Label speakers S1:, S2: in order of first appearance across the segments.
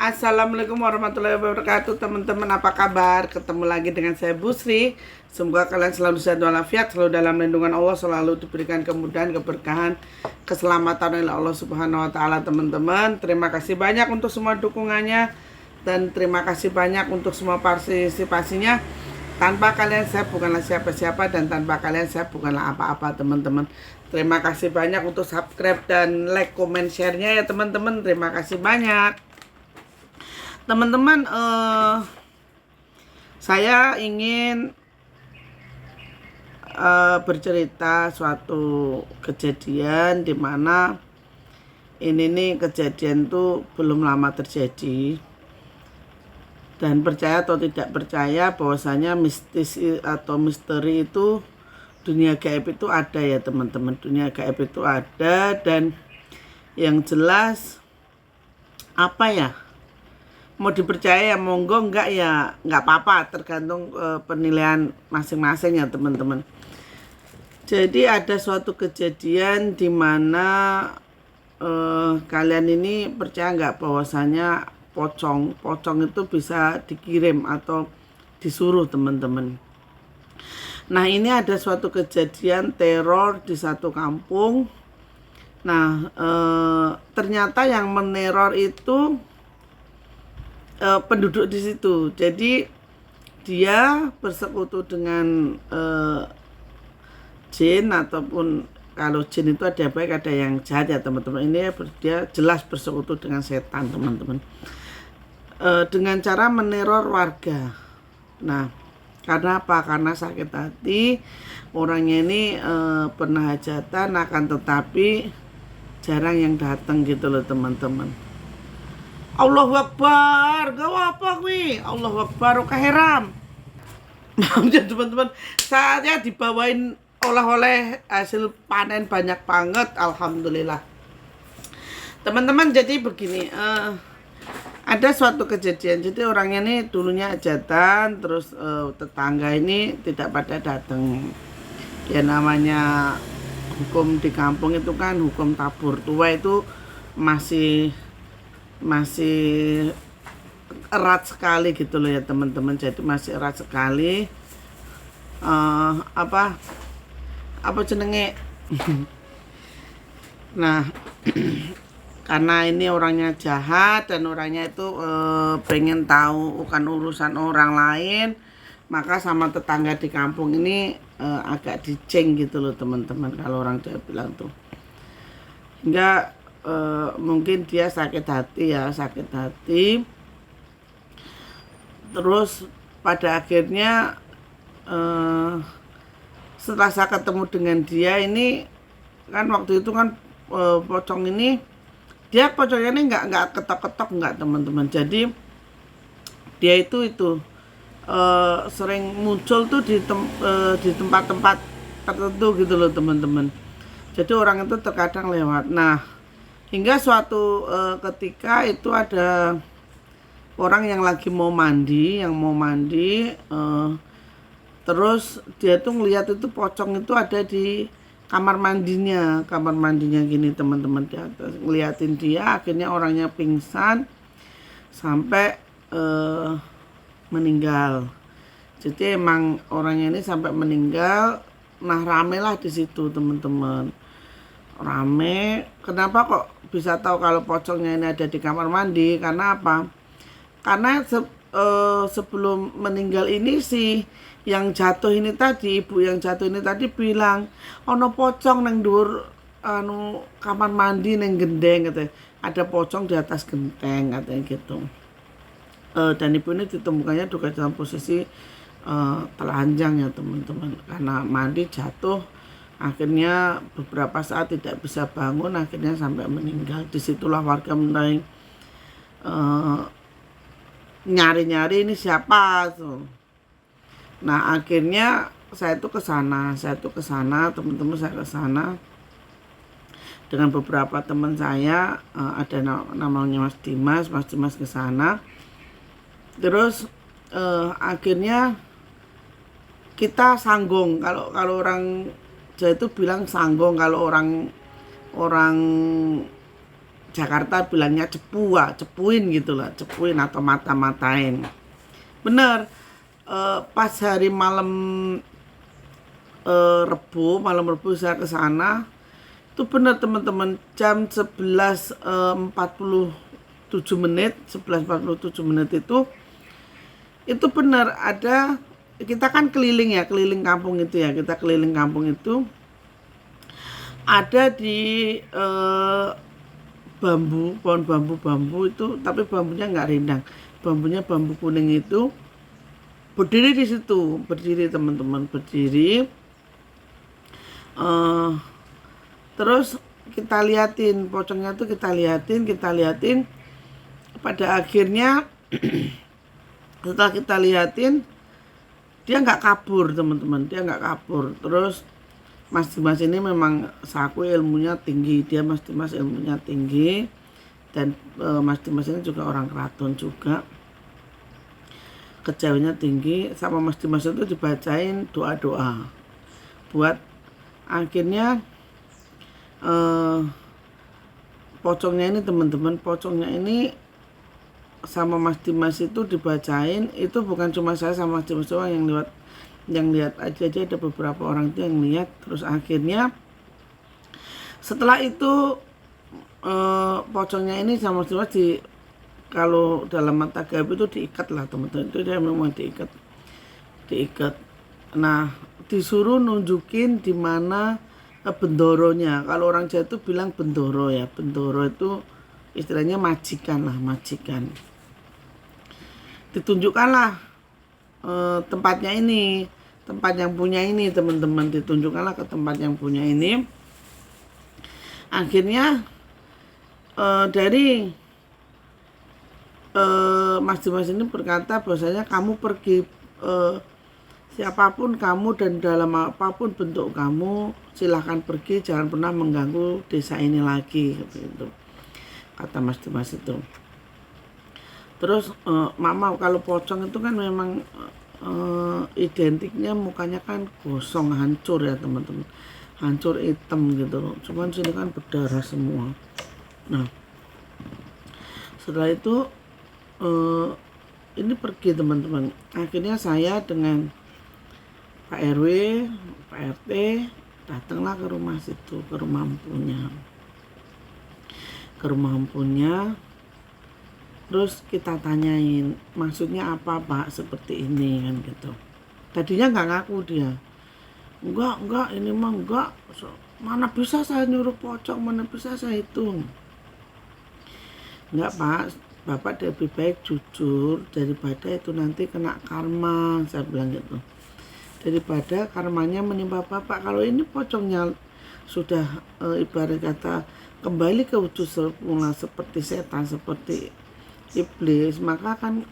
S1: Assalamualaikum warahmatullahi wabarakatuh, teman-teman. Apa kabar? Ketemu lagi dengan saya, Bu Sri. Semoga kalian selalu sehat walafiat, selalu dalam lindungan Allah, selalu diberikan kemudahan, keberkahan, keselamatan oleh Allah Subhanahu wa taala, teman-teman. Terima kasih banyak untuk semua dukungannya dan terima kasih banyak untuk semua partisipasinya. Tanpa kalian saya bukanlah siapa-siapa dan tanpa kalian saya bukanlah apa-apa, teman-teman. Terima kasih banyak untuk subscribe dan like, comment, share-nya ya, teman-teman. Terima kasih banyak. Teman-teman, saya ingin bercerita suatu kejadian di mana ini nih kejadian tuh belum lama terjadi, dan percaya atau tidak percaya bahwasanya mistis atau misteri itu, dunia gaib itu ada ya teman-teman. Dunia gaib itu ada, dan yang jelas apa ya, mau dipercaya ya monggo, enggak ya enggak apa-apa, tergantung penilaian masing-masing ya teman-teman. Jadi ada suatu kejadian di mana kalian ini percaya nggak bahwasanya pocong itu bisa dikirim atau disuruh, teman-teman. Nah, ini ada suatu kejadian teror di satu kampung. Nah, ternyata yang meneror itu penduduk di situ. Jadi dia bersekutu dengan jin, ataupun kalau jin itu ada baik ada yang jahat ya teman-teman. Ini dia jelas bersekutu dengan setan, teman-teman. Dengan cara meneror warga. Nah, karena apa? Karena sakit hati. Orangnya ini pernah hajatan, akan tetapi jarang yang datang gitu loh, teman-teman. Allahu Akbar, gak apa kuwi. Allahu Akbar, keheram. Ya teman-teman, saya dibawain oleh-oleh hasil panen banyak banget, alhamdulillah. Teman-teman, jadi begini, ada suatu kejadian. Jadi orangnya ini dulunya hajatan, terus tetangga ini tidak pada datang. Ya namanya hukum di kampung itu kan hukum tabur tua itu masih erat sekali gitu loh ya teman-teman. Jadi masih erat sekali apa jenenge. Nah, karena ini orangnya jahat dan orangnya itu pengen tahu bukan urusan orang lain, maka sama tetangga di kampung ini agak diceng gitu loh teman-teman, kalau orang Jawa bilang tuh. Hingga mungkin dia sakit hati. Terus pada akhirnya setelah saya ketemu dengan dia ini kan, waktu itu kan pocongnya ini nggak ketok-ketok, nggak teman-teman. Jadi dia itu sering muncul tuh di tempat-tempat tertentu gitu loh teman-teman. Jadi orang itu terkadang lewat. Nah, hingga suatu ketika itu ada orang yang lagi mau mandi, terus dia tuh ngelihat itu pocong itu ada di kamar mandinya gini teman-teman. Dia ngeliatin dia, akhirnya orangnya pingsan sampai meninggal. Jadi emang orangnya ini sampai meninggal. Nah, rame lah di situ teman-teman. Rame. Kenapa kok bisa tahu kalau pocongnya ini ada di kamar mandi? Karena apa? Karena sebelum meninggal ini sih yang jatuh ini tadi, ibu yang jatuh ini tadi bilang, ono pocong neng dhuwur kamar mandi neng gendeng katanya. Ada pocong di atas genteng katanya gitu. Dan ibu ini ditemukannya juga dalam posisi telanjang ya teman-teman, karena mandi jatuh, akhirnya beberapa saat tidak bisa bangun, akhirnya sampai meninggal. Disitulah warga mulai nyari-nyari ini siapa tuh. Nah, akhirnya saya tuh ke sana, teman-teman, saya ke sana dengan beberapa teman saya, ada namanya Mas Dimas ke sana. Terus akhirnya kita sanggong, kalau orang Jawa itu bilang sanggong, kalau orang Jakarta bilangnya cepuin gitu lah, cepuin atau mata-matain. Bener, pas hari malam malam Rebu saya ke sana, itu bener teman-teman, jam 11.47 menit, 11.47 menit itu bener ada, kita kan keliling ya, keliling kampung itu ya, kita keliling kampung itu ada di pohon bambu itu, tapi bambunya nggak rindang, bambunya bambu kuning itu, berdiri di situ, berdiri teman-teman, berdiri. Terus kita liatin pocongnya tuh, kita liatin, pada akhirnya setelah kita liatin dia nggak kabur teman-teman, dia nggak kabur. Terus Mas Dimas ini memang saku ilmunya tinggi, dia Mas Dimas ilmunya tinggi, dan Mas Dimas ini juga orang keraton juga, kejawennya tinggi. Sama Mas Dimas itu dibacain doa-doa buat akhirnya pocongnya ini teman-teman, pocongnya ini sama Mas Dimas itu dibacain. Itu bukan cuma saya sama Mas Dimas doang yang lihat aja ada beberapa orang itu yang lihat. Terus akhirnya setelah itu pocongnya ini sama Mas Dimas kalau dalam mata gaib itu diikat lah teman-teman, itu dia memang diikat. Nah, disuruh nunjukin di mana bendoronya. Kalau orang Jawa itu bilang bendoro ya, bendoro itu istilahnya majikan lah, majikan. Ditunjukkanlah tempatnya ini, tempat yang punya ini teman-teman, ditunjukkanlah ke tempat yang punya ini. Akhirnya dari Mas Dimas ini berkata bahwasanya kamu pergi, siapapun kamu dan dalam apapun bentuk kamu, silahkan pergi, jangan pernah mengganggu desa ini lagi, gitu, kata Mas Dimas itu. Terus mama, kalau pocong itu kan memang identiknya mukanya kan gosong, hancur ya teman-teman, hancur hitam gitu loh. Cuman sini kan berdarah semua. Nah, setelah itu ini pergi teman-teman. Akhirnya saya dengan Pak RW, Pak RT datanglah ke rumah situ, ke rumah empunya. Terus kita tanyain, maksudnya apa Pak seperti ini kan gitu. Tadinya nggak ngaku dia. Enggak, ini mah enggak. Mana bisa saya nyuruh pocong, mana bisa saya hitung. Enggak Pak, Bapak lebih baik jujur daripada itu nanti kena karma, saya bilang gitu. Daripada karmanya menimpa Bapak. Kalau ini pocongnya sudah ibarat kata kembali ke wujud semula seperti setan, seperti iblis, maka akan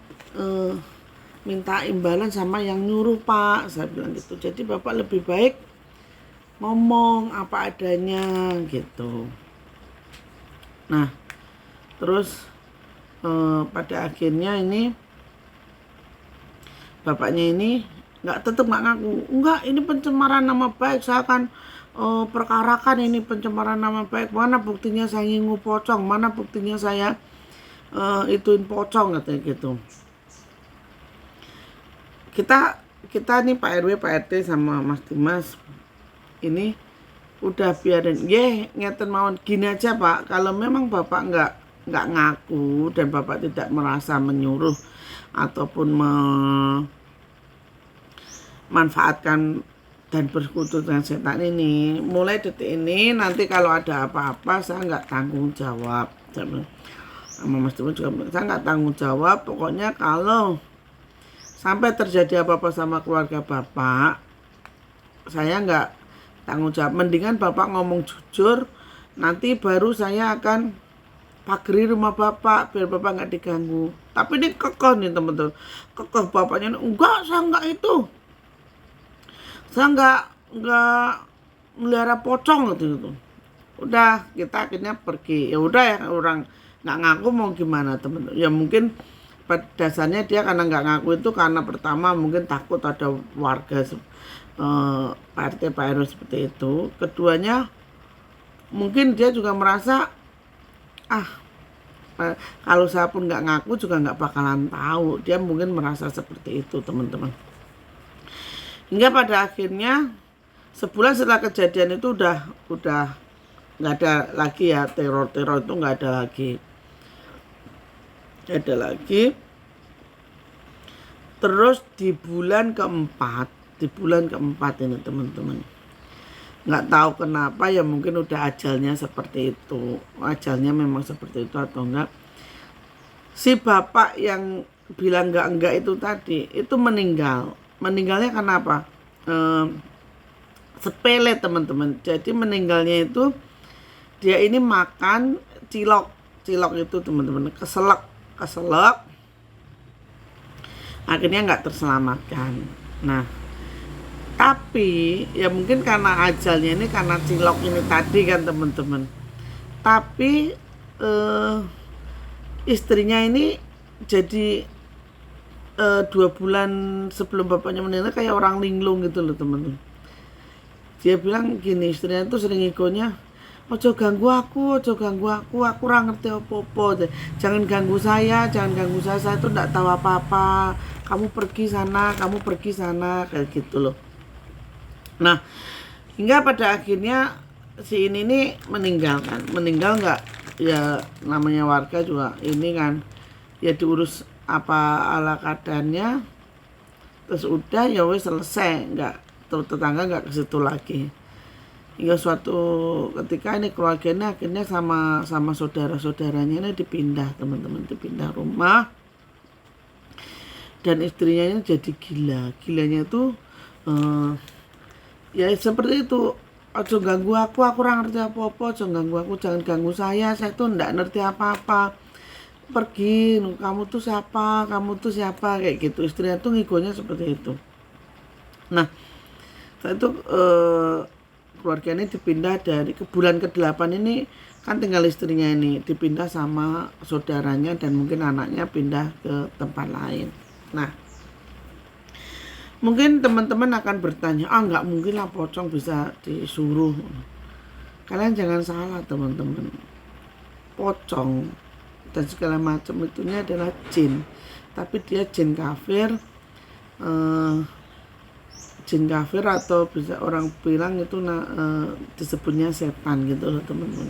S1: minta imbalan sama yang nyuruh Pak, saya bilang gitu. Jadi Bapak lebih baik ngomong apa adanya gitu. Nah, terus pada akhirnya ini bapaknya ini tetap nggak ngaku. Enggak, ini pencemaran nama baik, saya akan perkarakan ini pencemaran nama baik. Mana buktinya saya ngingu pocong, mana buktinya saya ituin pocong, katanya gitu. Kita nih Pak RW, Pak RT sama Mas Dimas ini udah biarin ngeten mawon, gini aja Pak, kalau memang Bapak nggak ngaku dan Bapak tidak merasa menyuruh ataupun memanfaatkan dan bersekutu dengan setan ini, mulai detik ini nanti kalau ada apa-apa saya nggak tanggung jawab. Sama Mas Dimas juga, saya nggak tanggung jawab. Pokoknya kalau sampai terjadi apa-apa sama keluarga Bapak, saya nggak tanggung jawab. Mendingan Bapak ngomong jujur, nanti baru saya akan pagari rumah Bapak biar Bapak nggak diganggu. Tapi ini kekeh nih teman-teman, kekeh bapaknya, enggak, saya nggak itu, saya nggak melihara pocong gitu. Udah, kita akhirnya pergi. Ya udah ya, orang nggak ngaku mau gimana teman-teman. Ya mungkin pada dasarnya dia karena nggak ngaku itu karena pertama mungkin takut ada warga Pak RT, Pak RW seperti itu. Keduanya mungkin dia juga merasa Kalau saya pun nggak ngaku juga nggak bakalan tahu. Dia mungkin merasa seperti itu, teman-teman. Hingga pada akhirnya sebulan setelah kejadian itu udah nggak ada lagi ya, teror itu nggak ada lagi. Terus di bulan keempat ini, teman-teman, nggak tahu kenapa ya, mungkin udah ajalnya seperti itu, ajalnya memang seperti itu atau enggak, si bapak yang bilang enggak itu tadi itu meninggalnya karena apa? Sepele, teman-teman. Jadi meninggalnya itu dia ini makan cilok itu, teman-teman, keselak, akhirnya nggak terselamatkan. Nah, tapi ya mungkin karena ajalnya ini karena cilok ini tadi kan, teman-teman. Tapi istrinya ini jadi 2 bulan sebelum bapaknya meninggal kayak orang linglung gitu loh, teman-teman. Dia bilang gini, istrinya tuh sering egonya, ojo ganggu aku, aku ora ngerti apa-apa, jangan ganggu saya, saya tuh enggak tahu apa-apa, kamu pergi sana, kayak gitu loh. Nah, hingga pada akhirnya si ini nih meninggal nggak, ya namanya warga juga ini kan, ya diurus apa ala kadarnya, terus udah ya wes selesai, nggak, tetangga nggak ke situ lagi. Hingga suatu ketika ini keluarganya akhirnya sama saudara-saudaranya ini dipindah, teman-teman, dipindah rumah, dan istrinya ini jadi gilanya tuh ya seperti itu, ojo ganggu aku kurang ngerti apa-apa, ojo ganggu aku, jangan ganggu saya tuh enggak ngerti apa-apa, pergi, kamu tuh siapa, kayak gitu. Istrinya tuh ngigonya seperti itu. Nah, saya tuh keluarga ini dipindah dari ke bulan ke-8 ini kan, tinggal istrinya ini dipindah sama saudaranya dan mungkin anaknya pindah ke tempat lain. Nah, mungkin teman-teman akan bertanya, nggak mungkin lah pocong bisa disuruh. Kalian jangan salah, teman-teman. Pocong dan segala macam itunya adalah jin, tapi dia jin kafir, atau bisa orang bilang itu disebutnya setan gitu loh, teman-teman.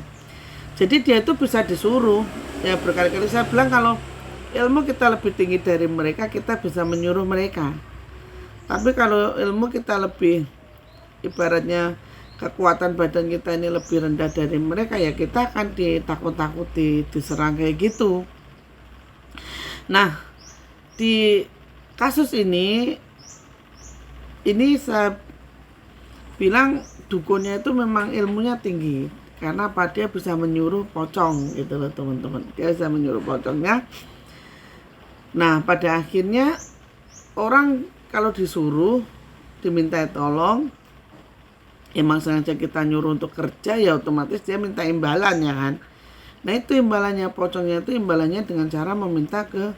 S1: Jadi dia itu bisa disuruh. Ya berkali-kali saya bilang, kalau ilmu kita lebih tinggi dari mereka, kita bisa menyuruh mereka. Tapi kalau ilmu kita lebih, ibaratnya kekuatan badan kita ini lebih rendah dari mereka, ya kita akan ditakut-takuti, diserang kayak gitu. Nah, di kasus ini saya bilang dukunnya itu memang ilmunya tinggi, karena apa, dia bisa menyuruh pocong gitu loh, teman-teman. Dia bisa menyuruh pocongnya. Nah, pada akhirnya orang kalau disuruh, diminta tolong, emang sengaja kita nyuruh untuk kerja, ya otomatis dia minta imbalan, ya kan. Nah, itu imbalannya, pocongnya itu imbalannya dengan cara meminta ke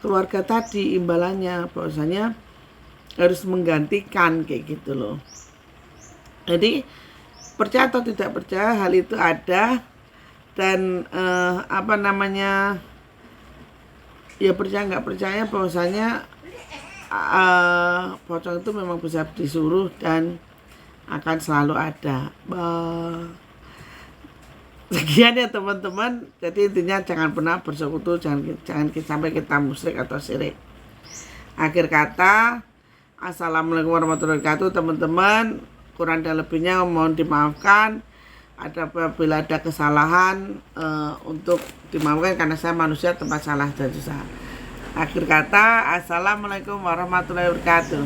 S1: keluarga tadi, imbalannya bahwasanya harus menggantikan, kayak gitu loh. Jadi percaya atau tidak percaya, hal itu ada. Dan ya percaya nggak percaya, bahwasanya pocong itu memang bisa disuruh dan akan selalu ada. Sekian ya, teman-teman. Jadi intinya jangan pernah bersekutu, jangan sampai kita musyrik atau syirik. Akhir kata, assalamualaikum warahmatullahi wabarakatuh, teman-teman. Kurang dan lebihnya mohon dimaafkan. Apabila ada kesalahan, untuk dimaafkan, karena saya manusia tempat salah dan susah. Akhir kata, assalamualaikum warahmatullahi wabarakatuh.